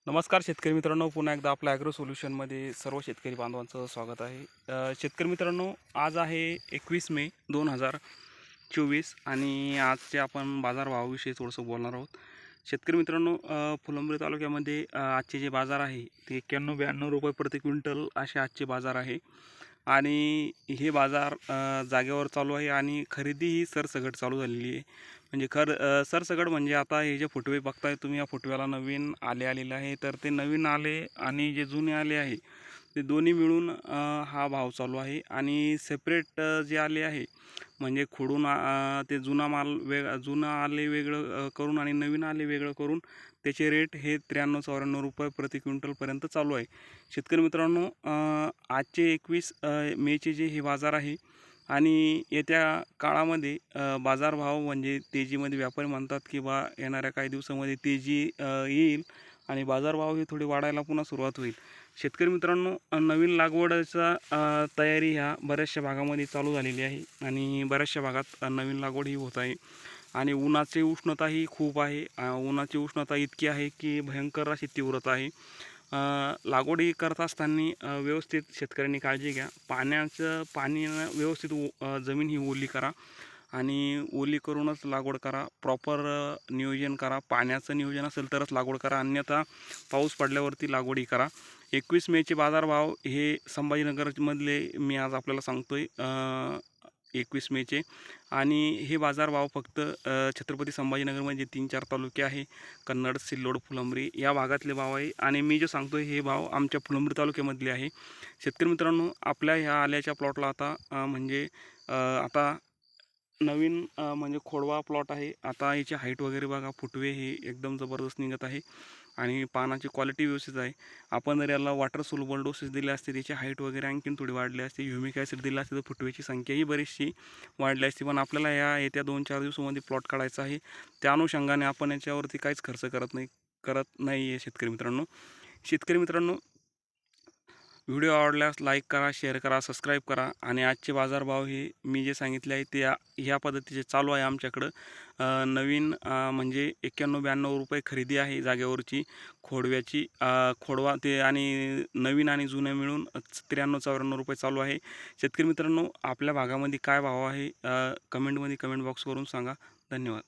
नमस्कार शेतकरी मित्रांनो, पुन्हा एकदा आपल्या ॲग्रो सोल्युशनमध्ये सर्व शेतकरी बांधवांचं स्वागत आहे. शेतकरी मित्रांनो, आज आहे 21 मे 2024 आणि आजचे आपण बाजारभावाविषयी थोडंसं बोलणार आहोत. शेतकरी मित्रांनो, फुलंब्री तालुक्यामध्ये आजचे जे बाजार आहे ते 91-92 रुपये प्रति क्विंटल असे आजचे बाजार आहे. आणि हे बाजार जागेवर चालू आहे आणि खरेदी ही सरसकट चालू झालेली आहे. म्हणजे सरसकट म्हणजे आता हे जे फुटवे बघताय तुम्ही, या फुटव्याला नवीन आलेलं आहे. तर ते नवीन आले आणि जे जुने आले आहे ते दोन्ही मिळून हा भाव चालू आहे. आणि सेपरेट जे आले आहे म्हणजे खोडून ते जुना माल जुनं आले वेगळं करून आणि नवीन आले वेगळं करून त्याचे रेट हे 93-94 रुपये प्रति क्विंटलपर्यंत चालू आहे. शेतकरी मित्रांनो, आजचे 21 मेचे जे हे बाजार आहे आणि येत्या काळामध्ये बाजारभाव म्हणजे तेजीमध्ये व्यापारी म्हणतात की येणाऱ्या काही दिवसामध्ये तेजी येईल आणि बाजारभाव हे थोडे वाढायला पुन्हा सुरुवात होईल. शेतकरी मित्रांनो, नवीन लागवडीचा तयारी ह्या बऱ्याचशा भागामध्ये चालू झालेली आहे आणि बऱ्याचशा भागात नवीन लागवड ही होत आहे. आणि उन्हाची उष्णताही खूप आहे. उन्हाची उष्णता इतकी आहे की भयंकर अशी तीव्रता आहे. लागवडी करत असताना व्यवस्थित शेतकऱ्यांनी काळजी घ्या. पाणी व्यवस्थित जमीन ही ओली करा आणि ओली करूनच लागवड करा. प्रॉपर नियोजन करा. पाण्याचं नियोजन असेल तरच लागवड करा, अन्यथा पाऊस पडल्यावरती लागवडी करा. 21 मेचे बाजारभाव हे संभाजीनगरमधले मी आज आपल्याला सांगतो आहे. 21 मेचे आणि हे बाजारभाव फक्त छत्रपती संभाजीनगरमध्ये 3-4 तालुके आहे, कन्नड, सिल्लोड, फुलंब्री या भागातले भाव आहे. आणि मी जे सांगतो हे भाव आमच्या फुलंब्री तालुक्यामधले आहे. शेतकरी मित्रांनो, आपल्या ह्या आल्याच्या प्लॉटला आता आता नवीन म्हणजे खोडवा प्लॉट आहे. आता याची हाईट वगैरे बघा, फुटवे हे एकदम जबरदस्त निघत आहे आणि पानाची क्वालिटी व्यवस्थित आहे. आपण जर याला वॉटर सोल्युबल डोसेस दिले असते, त्याची हाईट वगैरे आणखीन थोडी वाढली असते. ह्युमिक ॲसिड दिला असते तर फुटव्याची संख्याही बरीचशी वाढली असते. पण आपल्याला येत्या 2-4 दिवसामध्ये प्लॉट काढायचा आहे. त्या अनुषंगाने आपण याच्यावरती काहीच खर्च करत नाही आहे. शेतकरी मित्रांनो, व्हिडिओ आवडल्यास लाईक करा, शेअर करा, सबस्क्राईब करा. आणि आजचे बाजारभाव हे मी जे सांगितले आहे ते ह्या पद्धतीचे चालू आहे आमच्याकडं. नवीन म्हणजे 91-92 रुपये खरेदी आहे जागेवरची खोडव्याची. खोडवा ते आणि नवीन आणि जुने मिळून 93-94 रुपये चालू आहे. शेतकरी मित्रांनो, आपल्या भागामध्ये काय भाव आहे कमेंट बॉक्स करून सांगा. धन्यवाद.